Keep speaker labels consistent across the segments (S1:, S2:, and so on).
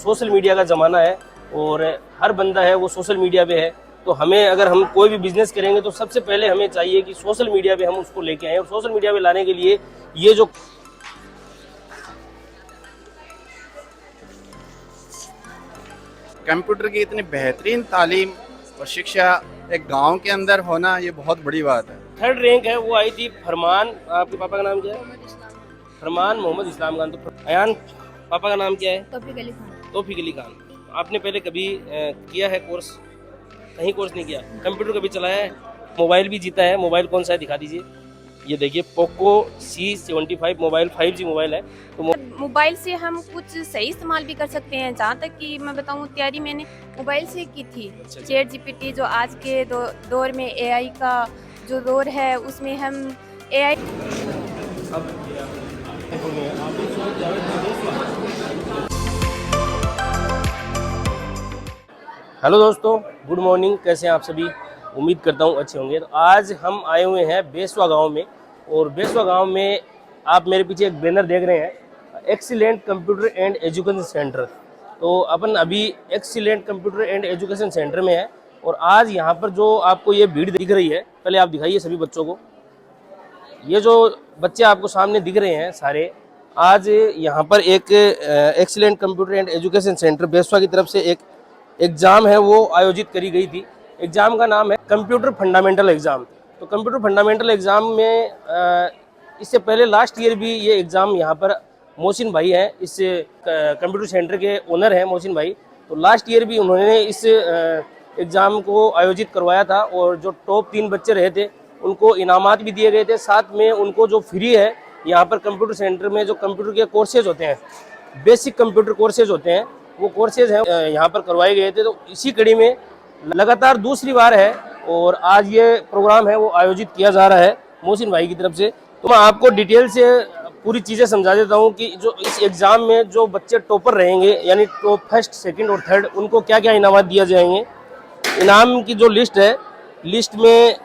S1: Social media का ज़माना है और हर बंदा है वो सोशल मीडिया पे है। तो हमें अगर हम कोई भी बिजनेस करेंगे तो सबसे पहले हमें चाहिए कि सोशल मीडिया पे हम उसको लेके आएँ। और सोशल मीडिया पे लाने के लिए ये जो
S2: कंप्यूटर की इतनी बेहतरीन तालीम और शिक्षा एक गांव के अंदर होना ये बहुत बड़ी बात है।
S1: थर्ड रैंक है वो आई थी फरमान, आपके पापा का नाम क्या है? फरमान मोहम्मद इस्लाम खान। तो अयान पापा का नाम क्या है?
S3: तौफीक अली खान।
S1: तौफीक अली खान। आपने पहले कभी किया है कोर्स? कहीं कोर्स नहीं किया। कंप्यूटर कभी चलाया है? मोबाइल भी जीता है। मोबाइल कौन सा है दिखा दीजिए। ये देखिए Poco C75 mobile 5G mobile है। तो
S3: मोबाइल से हम कुछ सही इस्तेमाल भी कर सकते हैं। जहाँ तक कि मैं बताऊँ, तैयारी मैंने मोबाइल से की थी। चैट GPT जो आज के दौर में AI का जो दौर है उसमें हम AI
S1: हेलो दोस्तों, गुड मॉर्निंग। कैसे हैं आप सभी? उम्मीद करता हूँ अच्छे होंगे। तो आज हम आए हुए हैं बेसवा गांव में, और बेसवा गांव में आप मेरे पीछे एक बैनर देख रहे हैं, excellent computer and education centre. तो अपन अभी excellent computer and education centre में है। और आज यहाँ पर जो आपको ये भीड़ दिख रही है, पहले आप दिखाइए सभी बच्चों को। ये जो बच्चे आपको सामने दिख रहे हैं सारे, आज यहाँ पर एक excellent computer and education centre Beswa की तरफ से एक एग्ज़ाम है वो आयोजित करी गई थी। एग्ज़ाम का नाम है कंप्यूटर फंडामेंटल एग्ज़ाम। तो कंप्यूटर फंडामेंटल एग्ज़ाम में इससे पहले लास्ट ईयर भी ये एग्ज़ाम यहाँ पर मोहसिन भाई हैं, इस कंप्यूटर सेंटर के ओनर हैं मोहसिन भाई। तो लास्ट ईयर भी उन्होंने इस एग्ज़ाम को आयोजित करवाया था, और जो टॉप 3 बच्चे रहे थे उनको इनामात भी दिए गए थे। साथ में उनको जो फ्री है यहाँ पर कंप्यूटर सेंटर में जो कंप्यूटर के कोर्सेज होते हैं, बेसिक कंप्यूटर कोर्सेज होते हैं, वो कोर्सेज हैं यहाँ पर करवाए गए थे। तो इसी कड़ी में लगातार दूसरी बार है और आज ये प्रोग्राम है वो आयोजित किया जा रहा है मोहसिन भाई की तरफ से। तो मैं आपको डिटेल से पूरी चीज़ें समझा देता हूँ कि जो इस एग्ज़ाम में जो बच्चे टॉपर रहेंगे, यानी टॉप फर्स्ट, सेकंड और थर्ड, उनको क्या क्या इनामात दिया जाएंगे। इनाम की जो लिस्ट है, लिस्ट में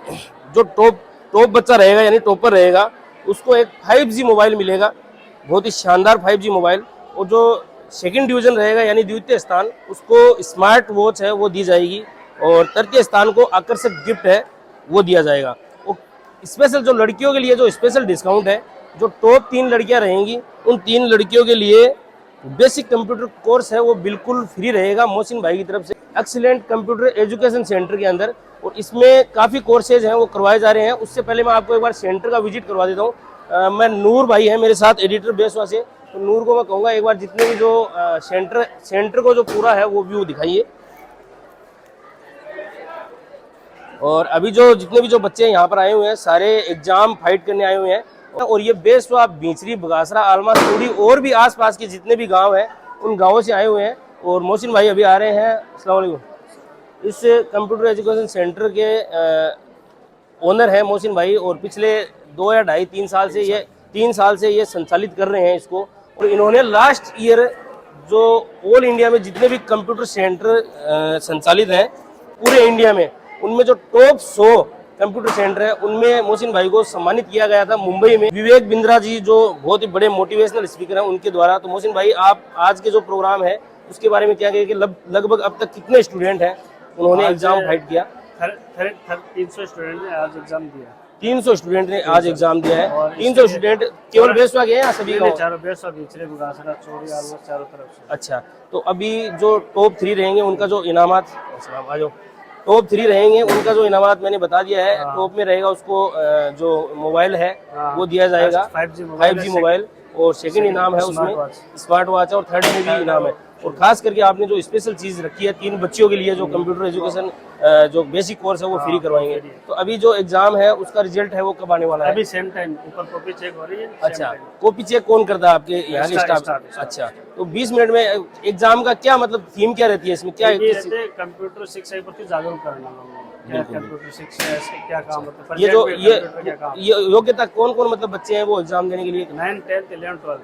S1: जो टॉप बच्चा रहेगा यानी टॉपर रहेगा, उसको एक 5G मोबाइल मिलेगा, बहुत ही शानदार 5G मोबाइल। और जो सेकंड डिवीज़न रहेगा यानी द्वितीय स्थान, उसको स्मार्ट वॉच है वो दी जाएगी। और तृतीय स्थान को आकर्षक गिफ्ट है वो दिया जाएगा। और स्पेशल जो लड़कियों के लिए जो स्पेशल डिस्काउंट है, जो टॉप 3 लड़कियां रहेंगी उन 3 लड़कियों के लिए बेसिक कंप्यूटर कोर्स है वो बिल्कुल फ्री रहेगा मोहसिन भाई की तरफ से, एक्सीलेंट कंप्यूटर एजुकेशन सेंटर के अंदर। और इसमें काफ़ी कोर्सेज हैं वो करवाए जा रहे हैं। उससे पहले मैं आपको एक बार सेंटर का विजिट करवा देता हूँ। मैं नूर भाई है मेरे साथ, एडिटर बेसवा से। तो नूर को मैं कहूँगा एक बार जितने भी जो सेंटर को जो पूरा है वो व्यू दिखाइए। और अभी जो जितने भी जो बच्चे यहाँ पर आए हुए हैं सारे एग्जाम फाइट करने आए हुए हैं। और ये बेसवा, बींचरी, बगासरा, आलमा, सूड़ी और भी आसपास के जितने भी गांव हैं उन गांवों से आए हुए हैं। और मोहसिन भाई अभी आ रहे हैं। अस्सलाम वालेकुम। इस कंप्यूटर एजुकेशन सेंटर के ओनर हैं मोहसिन भाई, और पिछले 2 या ढाई 3 साल से ये संचालित कर रहे हैं इसको। और इन्होंने लास्ट ईयर जो ऑल इंडिया में जितने भी कंप्यूटर सेंटर संचालित हैं पूरे इंडिया में, उनमें जो टॉप 100 कंप्यूटर सेंटर है उनमें मोहसिन भाई को सम्मानित किया गया था मुंबई में, विवेक बिंद्रा जी जो बहुत ही बड़े मोटिवेशनल स्पीकर हैं उनके द्वारा। तो मोहसिन भाई, आप आज के जो प्रोग्राम है उसके बारे में क्या कहेंगे कि लगभग अब तक कितने स्टूडेंट हैं उन्होंने एग्जाम फाइट किया?
S4: 300 स्टूडेंट ने आज एग्जाम दिया।
S1: 300 स्टूडेंट ने आज एग्जाम दिया है। 300 स्टूडेंट केवल बेसवा के हैं या सभी गाँव?
S4: चारों बेसवा, बीचरे, बगासरा, चोरी, आलमा, चारों तरफ से।
S1: अच्छा, तो अभी जो टॉप 3 रहेंगे उनका जो इनामात, टॉप 3 रहेंगे उनका जो इनामात मैंने बता दिया है। टॉप में रहेगा उसको जो मोबाइल है वो दिया जाएगा, 5G मोबाइल। और सेकंड इनाम है उसमें स्मार्ट वॉच, और थर्ड में भी इनाम है। और खास करके आपने जो स्पेशल चीज़ रखी है 3 बच्चियों के लिए, जो कंप्यूटर एजुकेशन जो बेसिक कोर्स है वो फ्री करवाएंगे। तो अभी जो एग्जाम है उसका रिजल्ट है वो कब आने वाला है?
S4: अभी सेम टाइम ऊपर कॉपी चेक हो रही है।
S1: अच्छा, कॉपी चेक कौन करता है आपके यहाँ के स्टाफ? अच्छा, तो 20 मिनट में एग्जाम का क्या मतलब थीम क्या रहती है इसमें? क्या
S4: कंप्यूटर शिक्षा के प्रति जागरूक करना, कंप्यूटर शिक्षा क्या काम होता है,
S1: ये जो ये योग्यता कौन कौन मतलब बच्चे हैं वो एग्जाम देने के लिए?
S4: 9, 10, 11, 12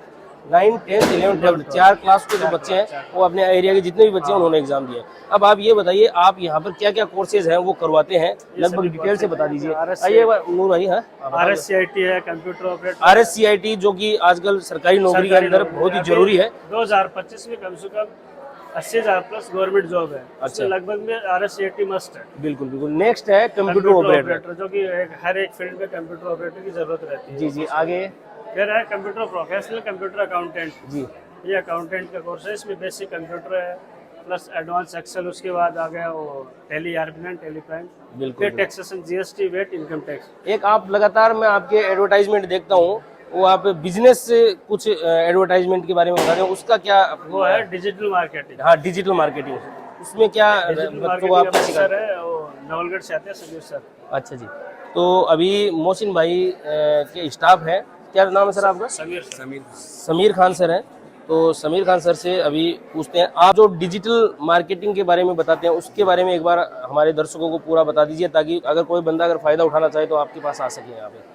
S1: 9, 10, 11, 12 4 क्लास के जो बच्चे हैं वो अपने एरिया के जितने भी बच्चे हैं उन्होंने एग्जाम दिया। अब आप ये बताइए, आप यहाँ पर क्या क्या कोर्सेज हैं वो करवाते हैं, लगभग डिटेल से बता दीजिए। आइए नूर भाई। हाँ,
S4: RSCIT है, कंप्यूटर ऑपरेटर,
S1: RSCIT जो कि आजकल सरकारी नौकरी के अंदर बहुत ही जरूरी है।
S4: 2025 में कम से कम 80,000 प्लस गवर्नमेंट जॉब है।
S1: अच्छा।
S4: अच्छा, लगभग में RS80 मस्ट है।
S1: बिल्कुल बिल्कुल। नेक्स्ट है कंप्यूटर ऑपरेटर।
S4: जो कि हर एक फील्ड में कंप्यूटर ऑपरेटर की जरूरत रहती है।
S1: जी जी, आगे
S4: फिर है कंप्यूटर प्रोफेशनल कंप्यूटर अकाउंटेंट।
S1: जी।
S4: ये अकाउंटेंट का कोर्स है, इसमें बेसिक कंप्यूटर है प्लस एडवांस एक्सेल, उसके बाद आ गया वो टैली आरपीएन, टैली प्राइम,
S1: बिल्कुल।
S4: फिर taxation, GST, VAT, income tax.
S1: एक आप लगातार मैं आपके एडवर्टाइजमेंट देखता हूँ, वो आप बिजनेस से कुछ एडवर्टाइजमेंट के बारे में बता रहे हैं, उसका क्या?
S4: वो है डिजिटल मार्केटिंग।
S1: हाँ, डिजिटल मार्केटिंग। उसमें क्या
S4: डिजिटल
S1: बच्चों को
S4: मार्केटिंग
S1: आप
S4: सर है, वो नवलगढ़ से आते हैं समीर सर।
S1: अच्छा जी। तो अभी मोहसिन भाई के स्टाफ है, क्या नाम है सर आपका? समीर खान सर है। तो समीर खान सर से अभी पूछते हैं, आप जो डिजिटल मार्केटिंग के बारे में बताते हैं उसके बारे में एक बार हमारे दर्शकों को पूरा बता दीजिए, ताकि अगर कोई बंदा अगर फ़ायदा उठाना चाहे तो आपके पास आ सके यहाँ पे।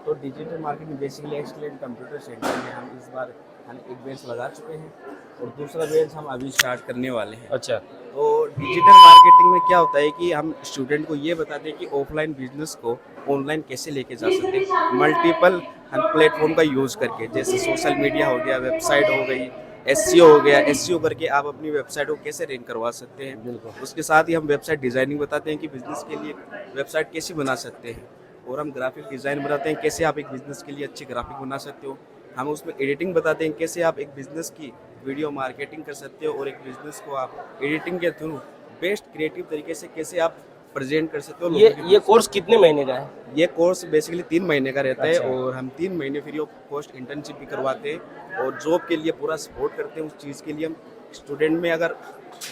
S5: तो digital marketing basically excellent computer centre में हम इस बार एक बेंच लगा चुके हैं और दूसरा बेंच हम अभी स्टार्ट करने वाले हैं।
S1: अच्छा।
S5: तो डिजिटल मार्केटिंग में क्या होता है कि हम स्टूडेंट को ये बताते हैं कि ऑफलाइन बिजनेस को ऑनलाइन कैसे लेके जा सकते हैं, मल्टीपल हम प्लेटफॉर्म का यूज़ करके, जैसे सोशल मीडिया हो गया, वेबसाइट हो गई, एसईओ हो गया। एसईओ करके आप अपनी वेबसाइट को कैसे रैंक करवा सकते हैं।
S1: बिल्कुल। उसके
S5: उसके साथ ही हम वेबसाइट डिज़ाइनिंग बताते हैं कि बिजनेस के लिए वेबसाइट कैसे बना सकते हैं, और हम ग्राफिक डिज़ाइन बताते हैं कैसे आप एक बिज़नेस के लिए अच्छे ग्राफिक बना सकते हो। हम उसमें एडिटिंग बताते हैं कैसे आप एक बिज़नेस की वीडियो मार्केटिंग कर सकते हो, और एक बिज़नेस को आप एडिटिंग के थ्रू बेस्ट क्रिएटिव तरीके से कैसे आप प्रेजेंट कर सकते हो।
S1: ये कोर्स कितने महीने का है?
S5: ये कोर्स बेसिकली 3 महीने का रहता है।
S1: अच्छा।
S5: और हम 3 महीने फ्री ऑफ कॉस्ट इंटर्नशिप भी करवाते हैं और जॉब के लिए पूरा सपोर्ट करते हैं। उस चीज़ के लिए हम स्टूडेंट में अगर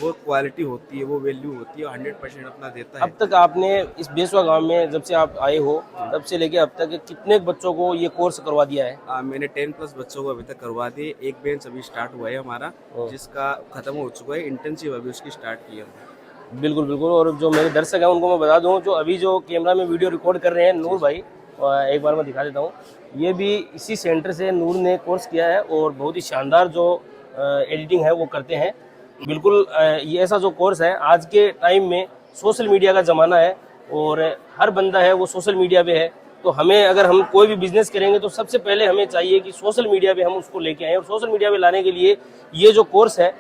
S5: वो क्वालिटी होती है, वो वैल्यू होती है, 100% अपना देता है।
S1: अब तक आपने इस बेसवा गांव में जब से आप आए हो तब से लेके अब तक कितने बच्चों को ये कोर्स करवा दिया है?
S5: मैंने 10 प्लस बच्चों को अभी तक करवा दिए। एक बेंच अभी स्टार्ट हुआ है हमारा, जिसका खत्म हो चुका है। इंटर्नशिप अभी उसकी स्टार्ट की है।
S1: बिल्कुल बिल्कुल। और जो मेरे दर्शक हैं उनको मैं बता दूं, जो अभी जो कैमरा में वीडियो रिकॉर्ड कर रहे हैं नूर भाई, एक बार मैं दिखा देता हूं, ये भी इसी सेंटर से नूर ने कोर्स किया है और बहुत ही शानदार जो एडिटिंग है वो करते हैं। बिल्कुल ये ऐसा जो कोर्स है, आज के टाइम में सोशल मीडिया का ज़माना है और हर बंदा है वो सोशल मीडिया पे है। तो हमें अगर हम कोई भी बिजनेस करेंगे तो सबसे पहले हमें चाहिए कि सोशल मीडिया पे हम उसको लेके आएँ, और सोशल मीडिया पे लाने के लिए ये जो कोर्स है,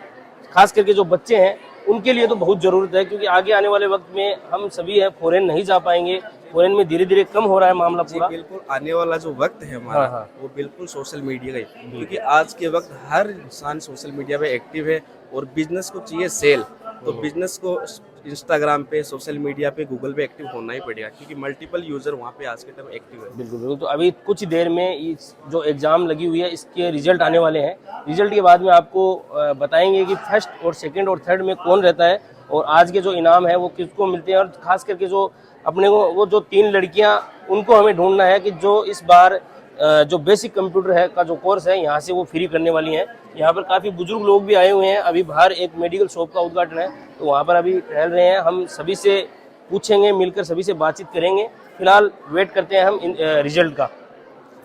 S1: खास करके जो बच्चे हैं उनके लिए तो बहुत ज़रूरत है, क्योंकि आगे आने वाले वक्त में हम सभी है फॉरेन नहीं जा पाएंगे। फॉरेन में धीरे धीरे कम हो रहा है मामला पूरा।
S5: बिल्कुल, आने वाला जो वक्त है हमारा,
S1: हाँ।
S5: वो बिल्कुल सोशल मीडिया का ही, क्योंकि आज के वक्त हर इंसान सोशल मीडिया पे एक्टिव है और बिजनेस को चाहिए सेल। तो बिजनेस को इंस्टाग्राम पे, सोशल मीडिया पे, गूगल पे एक्टिव होना ही पड़ेगा, क्योंकि मल्टीपल यूजर वहाँ पे आज के टाइम एक्टिव है।
S1: बिल्कुल बिल्कुल। तो अभी कुछ देर में इस जो एग्ज़ाम लगी हुई है इसके रिजल्ट आने वाले हैं। रिजल्ट के बाद में आपको बताएंगे कि फर्स्ट और सेकंड और थर्ड में कौन रहता है और आज के जो इनाम है वो किसको मिलते हैं। और खास करके जो अपने को वो जो 3 लड़कियां, उनको हमें ढूंढना है कि जो इस बार जो बेसिक कंप्यूटर है का जो कोर्स है यहाँ से वो फ्री करने वाली हैं। यहाँ पर काफ़ी बुजुर्ग लोग भी आए हुए हैं। अभी बाहर एक मेडिकल शॉप का उद्घाटन है तो वहाँ पर अभी टहल रहे हैं। हम सभी से पूछेंगे, मिलकर सभी से बातचीत करेंगे। फिलहाल वेट करते हैं हम रिजल्ट का।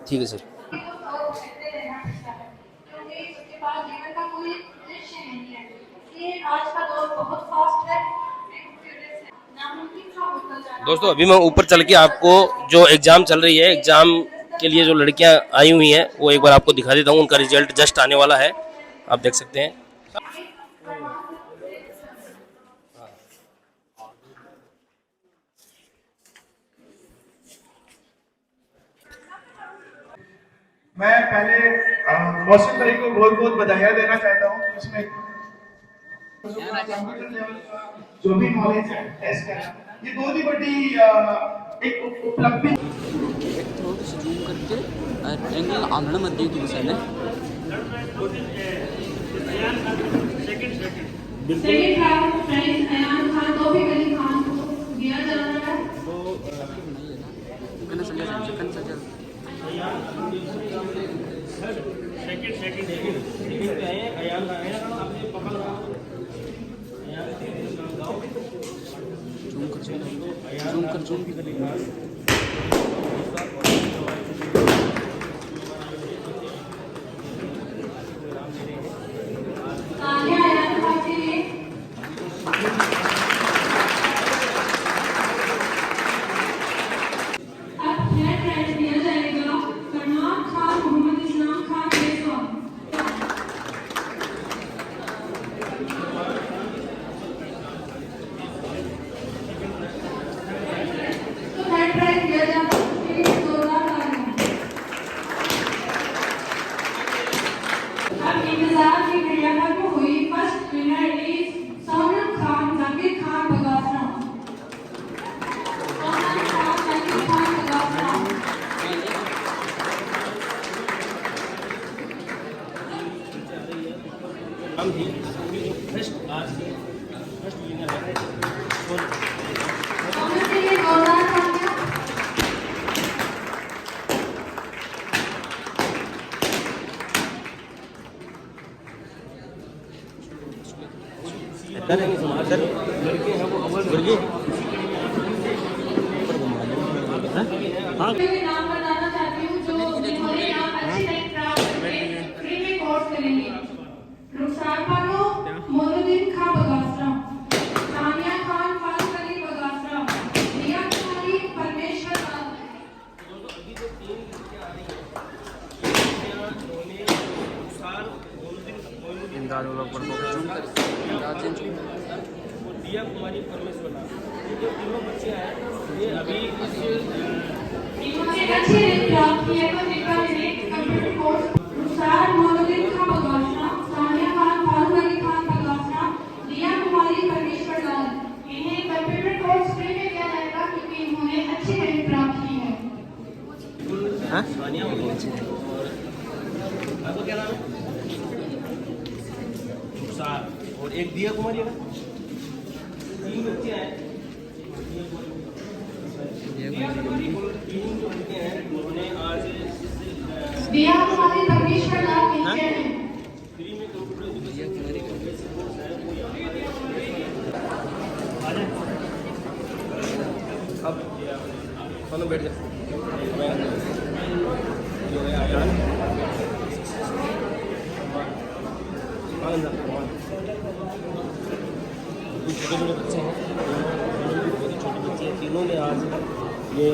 S1: ठीक है सर। दोस्तों अभी मैं ऊपर चल के आपको जो एग्ज़ाम चल रही है, एग्ज़ाम के लिए जो लड़कियां आई हुई हैं वो एक बार आपको दिखा देता हूँ। उनका रिजल्ट जस्ट आने वाला है, आप देख सकते हैं।
S6: मैं पहले मौसम भाई को बहुत बहुत बधाइयाँ देना चाहता हूँ कि उसमें जो भी नॉलेज है टेस्ट करना, ये बहुत ही बड़ी एक उपलब्धि।
S7: थोडंसं झूम करते एंगल आंगणामध्ये दिवसाने
S8: second round friends Ayan Khan को भी अली खान को दिया जा रहा है।
S7: कना सजल झूम कर
S8: प्राइज दिया जाता है उसके लिए जोरदार तालियां। अब इंतजार की क्रिया खत्म हुई। First winner is Sonam Khan Zakir Khan Bagasara. Sonam Khan Zakir Khan Bagasara.
S1: हम भी फर्स्ट आज के फर्स्ट विनर है
S8: सोनम के लिए जोरदार तालियां।
S1: सर लड़के हैं वो अव्वल लड़के
S8: मैं नाम बताना चाहती हूँ जो जिन्होंने यहाँ अच्छी रैंक प्राप्त करके फ्री में कोर्स करेंगे। रुखसार पानो मोनुद्दीन खां बगासरा, तानिया खान फारूक अली बगासरा, रिया कुमारी परमेश्वर लाल।
S1: दिया कुमारी परमेश्वर लाल, ये जो तीनों बच्चे हैं ये अभी
S8: इन्होंने अच्छी रैंक प्राप्त की है तो इनका डायरेक्ट कंप्यूटर कोर्स रुखसार मोनुद्दीन खां बगासरा, तानिया खान फारूक अली खान बगासरा, रिया कुमारी परमेश्वर लाल। इन्हें कंप्यूटर कोर्स फ्री में दिया जाएगा क्योंकि इन्होंने अच्छी रैंक प्राप्त की है।
S1: सानिया और आपका क्या नाम है? रुखसार और एक दिया कुमारी है। तीन बच्चे हैं। तीन जो बच्चे हैं उन्होंने आज
S8: दिया कुमारी परमेश्वर लाल नीचे हैं।
S1: फ्री में कंप्यूटर अब दोनों बैठ जाए जो है आयान छोटे छोटे बच्चे हैं, बहुत ही छोटे बच्चे हैं। तीनों ने आज ये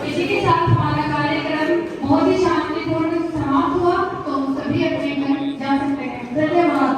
S8: इसी के साथ हमारा कार्यक्रम बहुत ही शांतिपूर्ण समाप्त हुआ तो सभी अपने घर जा सकते हैं। धन्यवाद।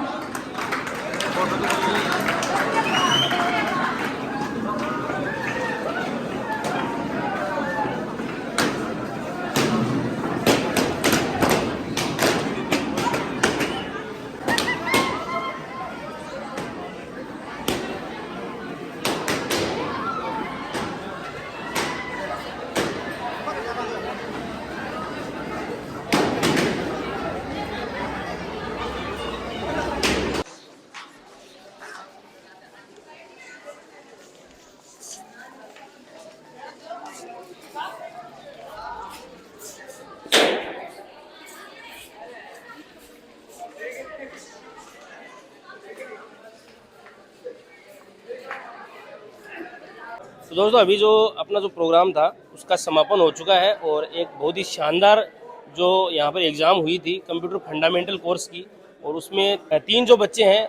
S1: तो दोस्तों अभी जो अपना जो प्रोग्राम था उसका समापन हो चुका है और एक बहुत ही शानदार जो यहाँ पर एग्ज़ाम हुई थी कंप्यूटर फंडामेंटल कोर्स की, और उसमें तीन जो बच्चे हैं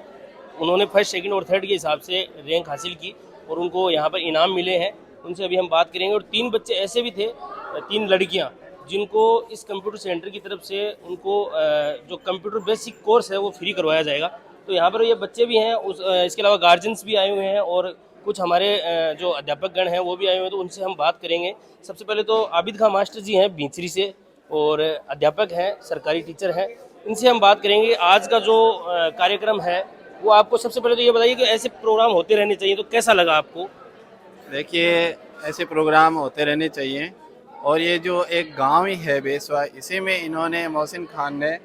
S1: उन्होंने फर्स्ट सेकंड और थर्ड के हिसाब से रैंक हासिल की और उनको यहाँ पर इनाम मिले हैं। उनसे अभी हम बात करेंगे। और तीन बच्चे ऐसे भी थे, तीन लड़कियाँ, जिनको इस कंप्यूटर सेंटर की तरफ से उनको जो कंप्यूटर बेसिक कोर्स है वो फ्री करवाया जाएगा। तो यहाँ पर ये बच्चे भी हैं, इसके अलावा गार्जियंस भी आए हुए हैं और कुछ हमारे जो अध्यापकगण हैं वो भी आए हुए हैं, तो उनसे हम बात करेंगे। सबसे पहले तो आबिद खां मास्टर जी हैं भींचरी से और अध्यापक हैं, सरकारी टीचर हैं, इनसे हम बात करेंगे। आज का जो कार्यक्रम है वो आपको सबसे पहले तो ये बताइए कि ऐसे प्रोग्राम होते रहने चाहिए, तो कैसा लगा आपको?
S2: देखिए, ऐसे प्रोग्राम होते रहने चाहिए और ये जो एक गांव ही है बेसवा, इसी में इन्होंने मोहसिन खान ने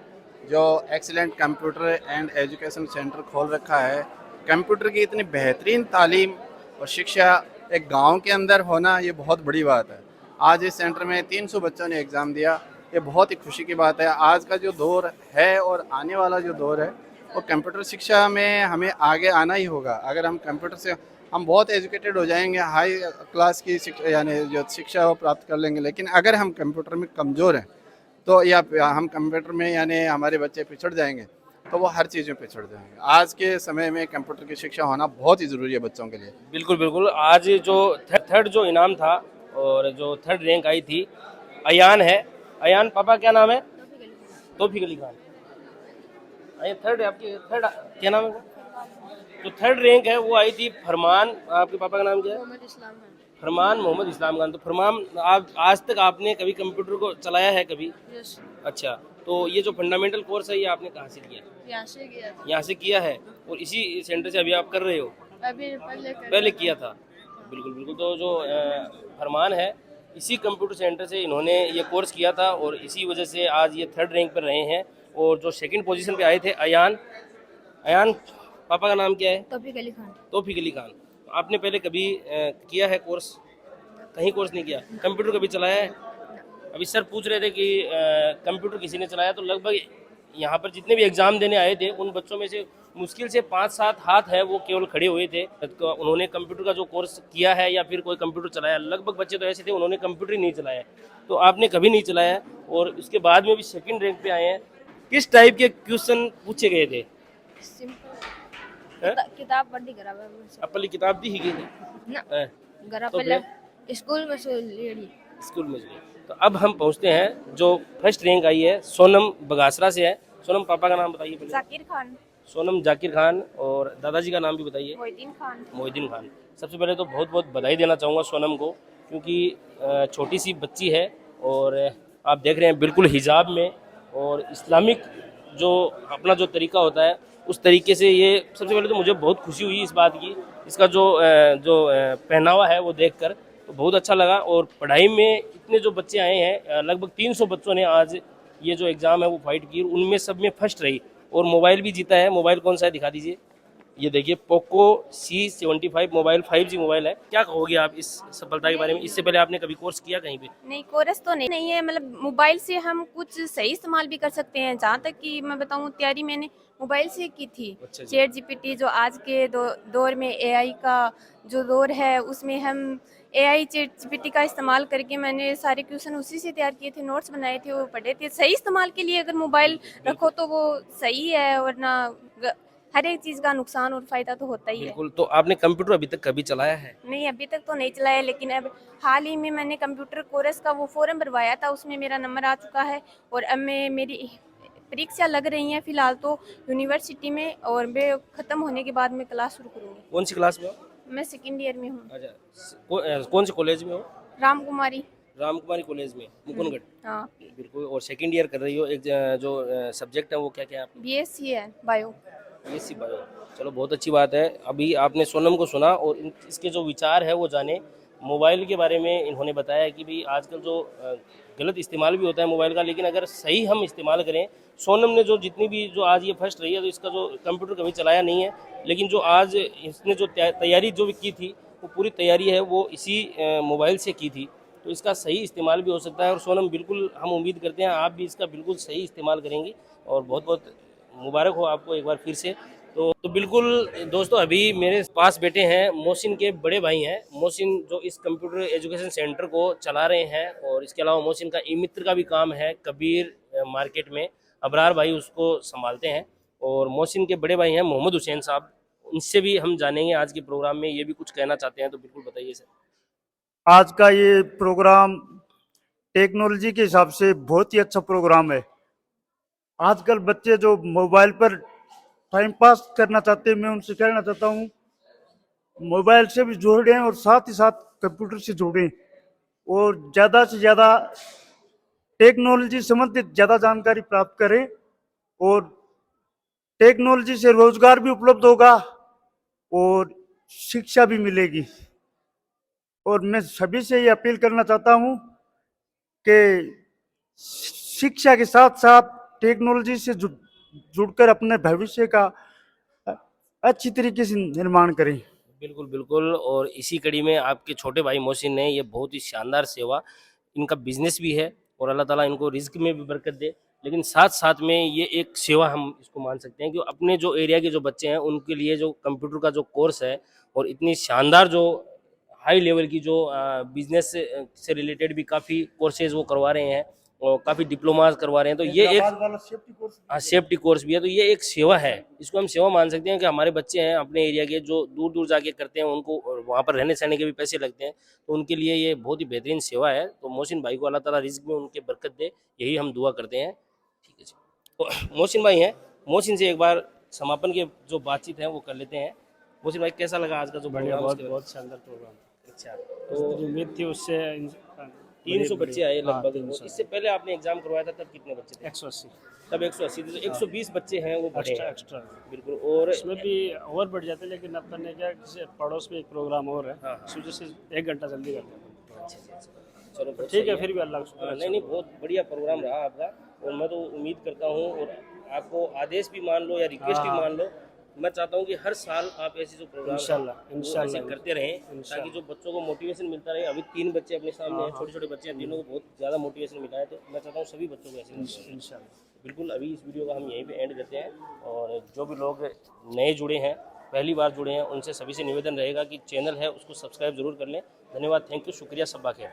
S2: जो excellent computer and education centre खोल रखा है। कंप्यूटर की इतनी बेहतरीन तालीम और शिक्षा एक गांव के अंदर होना ये बहुत बड़ी बात है। आज इस सेंटर में 300 बच्चों ने एग्ज़ाम दिया, ये बहुत ही खुशी की बात है। आज का जो दौर है और आने वाला जो दौर है वो कंप्यूटर शिक्षा में हमें आगे आना ही होगा। अगर हम कंप्यूटर से हम बहुत एजुकेटेड हो जाएंगे, हाई क्लास की शिक्षा यानी जो शिक्षा वो प्राप्त कर लेंगे, लेकिन अगर हम कंप्यूटर में कमज़ोर हैं तो या हम कंप्यूटर में यानी हमारे बच्चे पिछड़ जाएंगे तो वो हर चीज़ में पिछड़ जाएंगे। आज के समय में कंप्यूटर की शिक्षा होना बहुत ही ज़रूरी है बच्चों के लिए।
S1: बिल्कुल बिल्कुल। आज जो थर्ड जो इनाम था और जो थर्ड रैंक आई थी अयान है। अयान, पापा क्या नाम है? तौफीक अली खान। थर्ड है आपकी, थर्ड क्या नाम है? जो थर्ड रैंक है वो आई थी फरमान। आपके पापा का नाम क्या है? फरमान मोहम्मद इस्लाम खान। तो फरमान, आप आज तक आपने कभी कंप्यूटर को चलाया है कभी? अच्छा, तो ये जो फंडामेंटल कोर्स है ये आपने कहाँ से किया? यहाँ से किया है, और इसी सेंटर से अभी आप कर रहे हो?
S3: अभी
S1: पहले किया था। बिल्कुल बिल्कुल। तो जो फरमान है, इसी कंप्यूटर सेंटर से इन्होंने ये कोर्स किया था, और इसी वजह से आज ये 3rd रैंक पर रहे हैं। और जो 2nd पोजीशन पे आए थे अयान, पापा का नाम क्या है?
S3: तौफीक अली खान।
S1: तौफीक अली खान। आपने पहले कभी किया है कोर्स? कहीं कोर्स नहीं किया। कंप्यूटर कभी चलाया है? अभी सर पूछ रहे थे कि कंप्यूटर किसी ने चलाया, तो लगभग यहाँ पर जितने भी एग्ज़ाम देने आए थे उन बच्चों में से मुश्किल से 5-7 हाथ है वो केवल खड़े हुए थे। तो उन्होंने कंप्यूटर का जो कोर्स किया है या फिर कोई कंप्यूटर चलाया। लगभग बच्चे तो ऐसे थे उन्होंने कंप्यूटर ही नहीं चलाया। तो आपने कभी नहीं चलाया, और उसके बाद में भी 2nd रैंक पे आए हैं। किस टाइप के क्वेश्चन पूछे गए थे?
S3: किताब पढ़ी करा
S1: अपनी किताब दी ही गई थी
S3: ना गरा
S1: तो
S3: पहले
S1: फिर?
S3: स्कूल में से लेडी
S1: स्कूल में से। तो अब हम पहुंचते हैं जो 1st रैंक आई है, सोनम बगासरा से है। सोनम, पापा का नाम बताइए पहले।
S3: जाकिर खान।
S1: सोनम जाकिर खान। और दादाजी का नाम भी बताइए।
S3: मोहिद्दीन खान।
S1: मोहिद्दीन खान। सबसे पहले तो बहुत बहुत बधाई देना चाहूँगा सोनम को, क्योंकि छोटी सी बच्ची है और आप देख रहे हैं बिल्कुल हिजाब में, और इस्लामिक जो अपना जो तरीका होता है उस तरीके से ये। सबसे पहले तो मुझे बहुत खुशी हुई इस बात की, इसका जो पहनावा है वो देखकर तो बहुत अच्छा लगा। और पढ़ाई में इतने जो बच्चे आए हैं, लगभग 300 बच्चों ने आज ये जो एग्ज़ाम है वो फाइट की, उनमें सब में फर्स्ट रही, और मोबाइल भी जीता है। मोबाइल कौन सा है दिखा दीजिए। ये देखिए, Poco C75 mobile, 5G mobile है। क्या कहोगे आप इस सफलता के बारे में? इससे पहले आपने कभी कोर्स किया कहीं पे?
S3: नहीं, कोर्स तो नहीं है, मतलब मोबाइल से हम कुछ सही इस्तेमाल भी कर सकते हैं। जहाँ तक कि मैं बताऊँ, तैयारी मैंने मोबाइल से की थी।
S1: अच्छा जी।
S3: चैट जीपीटी जो आज के दौर में एआई का जो दौर है, उसमें हम एआई चैट जीपीटी का इस्तेमाल करके मैंने सारे क्वेश्चन उसी से तैयार किए थे, नोट्स बनाए थे, वो पढ़े थे। सही इस्तेमाल के लिए अगर मोबाइल रखो तो वो सही है, वरना हर एक चीज़ का नुकसान और फ़ायदा तो होता ही है।
S1: बिल्कुल। तो आपने कंप्यूटर अभी तक कभी चलाया है?
S3: नहीं, अभी तक तो नहीं चलाया, लेकिन अब हाल ही में मैंने कंप्यूटर कोर्स का वो फॉर्म भरवाया था, उसमें मेरा नंबर आ चुका है। और अब मेरी परीक्षा लग रही है फिलहाल तो यूनिवर्सिटी में, और मैं ख़त्म होने के बाद मैं क्लास शुरू करूँगी।
S1: कौन सी क्लास में हो?
S3: मैं 2nd ईयर में हूँ।
S1: अच्छा, कौन से कॉलेज में हो?
S3: राम कुमारी।
S1: राम कुमारी कॉलेज में, मुकुंदगढ़।
S3: हाँ,
S1: बिल्कुल। और 2nd ईयर कर रही हो। एक जो सब्जेक्ट है वो क्या क्या है आपका?
S3: BSc है बायो।
S1: BSc bio. चलो, बहुत अच्छी बात है। अभी आपने सोनम को सुना और इसके जो विचार है वो जाने। मोबाइल के बारे में इन्होंने बताया कि भाई आजकल जो गलत इस्तेमाल भी होता है मोबाइल का, लेकिन अगर सही हम इस्तेमाल करें। सोनम ने जो जितनी भी जो आज ये फर्स्ट रही है, तो इसका जो कंप्यूटर कभी चलाया नहीं है, लेकिन जो आज इसने जो तैयारी जो भी की थी, वो पूरी तैयारी है वो इसी मोबाइल से की थी। तो इसका सही इस्तेमाल भी हो सकता है। और सोनम, बिल्कुल हम उम्मीद करते हैं आप भी इसका बिल्कुल सही इस्तेमाल करेंगी, और बहुत बहुत मुबारक हो आपको एक बार फिर से। तो बिल्कुल दोस्तों, अभी मेरे पास बैठे हैं मोहसिन के बड़े भाई हैं। मोहसिन जो इस कंप्यूटर एजुकेशन सेंटर को चला रहे हैं, और इसके अलावा मोहसिन का ई मित्र का भी काम है कबीर मार्केट में। अबरार भाई उसको संभालते हैं। और मोहसिन के बड़े भाई हैं मोहम्मद हुसैन साहब, उनसे भी हम जानेंगे आज के प्रोग्राम में। ये भी कुछ कहना चाहते हैं, तो बिल्कुल बताइए सर।
S9: आज का ये प्रोग्राम टेक्नोलॉजी के हिसाब से बहुत ही अच्छा प्रोग्राम है। आजकल बच्चे जो मोबाइल पर टाइम पास करना चाहते हैं, मैं उनसे कहना चाहता हूँ मोबाइल से भी जुड़ें और साथ ही साथ कंप्यूटर से जुड़ें, और ज़्यादा से ज़्यादा टेक्नोलॉजी संबंधित ज़्यादा जानकारी प्राप्त करें। और टेक्नोलॉजी से रोजगार भी उपलब्ध होगा और शिक्षा भी मिलेगी। और मैं सभी से ये अपील करना चाहता हूँ कि शिक्षा के साथ साथ टेक्नोलॉजी से जुड़कर अपने भविष्य का अच्छी तरीके से निर्माण करें।
S1: बिल्कुल बिल्कुल। और इसी कड़ी में आपके छोटे भाई मोहसिन ने ये बहुत ही शानदार सेवा, इनका बिजनेस भी है, और अल्लाह ताला इनको रिज्क में भी बरकत दे, लेकिन साथ साथ में ये एक सेवा हम इसको मान सकते हैं कि अपने जो एरिया के जो बच्चे हैं उनके लिए जो कंप्यूटर का जो कोर्स है, और इतनी शानदार जो हाई लेवल की जो बिजनेस से रिलेटेड भी काफ़ी कोर्सेज वो करवा रहे हैं, और काफ़ी डिप्लोमाज करवा रहे हैं। तो ये एक सेफ्टी कोर्स भी है। तो ये एक सेवा है, इसको हम सेवा मान सकते हैं कि हमारे बच्चे हैं अपने एरिया के जो दूर दूर जाके करते हैं, उनको वहाँ पर रहने सहने के भी पैसे लगते हैं, तो उनके लिए ये बहुत ही बेहतरीन सेवा है। तो मोहसिन भाई को अल्लाह ताला रिज़्क में उनके बरकत दे, यही हम दुआ करते हैं। ठीक है जी। तो मोहसिन भाई हैं, मोहसिन से एक बार समापन के जो बातचीत है वो कर लेते हैं। मोहसिन भाई, कैसा लगा आज का जो
S4: बढ़िया,
S1: प्रोग्राम?
S4: बहुत शानदार प्रोग्राम।
S1: अच्छा,
S4: तो जो उम्मीद थी उससे
S1: 300 बच्चे आए
S4: हाँ,
S1: लगभग।
S4: 300
S1: इससे पहले आपने एग्जाम करवाया था तब कितने बच्चे थे?
S4: 180
S1: तब 180 थे, तो 120 बच्चे हैं वो बढ़े
S4: एक्स्ट्रा
S1: हैं।
S4: एक्स्ट्रा
S1: बिल्कुल। और
S4: इसमें भी और बढ़ जाते, लेकिन अब मैंने क्या जैसे पड़ोस में एक प्रोग्राम और है,
S1: हाँ, हाँ।
S4: इस वजह से 1 घंटा जल्दी कर दिया।
S1: अच्छा, चलो बहुत
S4: ठीक
S1: सही
S4: है, फिर भी अल्लाह का शुक्र
S1: हाँ,
S4: है।
S1: नहीं बहुत बढ़िया प्रोग्राम रहा आपका। और मैं तो उम्मीद करता हूँ, और आपको आदेश भी मान लो या रिक्वेस्ट भी
S4: हाँ।
S1: मान लो, मैं चाहता हूँ कि हर साल आप ऐसे जो प्रोग्राम
S4: इंशाल्लाह,
S1: वो
S4: इंशाल्लाह,
S1: ऐसे करते रहें, ताकि
S4: इंशाल्लाह।
S1: जो बच्चों को मोटिवेशन मिलता रहे। अभी 3 बच्चे अपने सामने
S4: हाँ,
S1: हैं, छोटे छोटे बच्चे हैं, तीनों को बहुत ज़्यादा मोटिवेशन मिला है, तो मैं चाहता हूँ सभी बच्चों को ऐसे करते रहें।
S4: इंशाल्लाह।
S1: बिल्कुल। अभी इस वीडियो का हम यहीं पे एंड करते हैं, और जो भी लोग नए जुड़े हैं, पहली बार जुड़े हैं, उनसे सभी से निवेदन रहेगा कि चैनल है उसको सब्सक्राइब जरूर कर लें। धन्यवाद, थैंक यू, शुक्रिया, सब्बा खैर।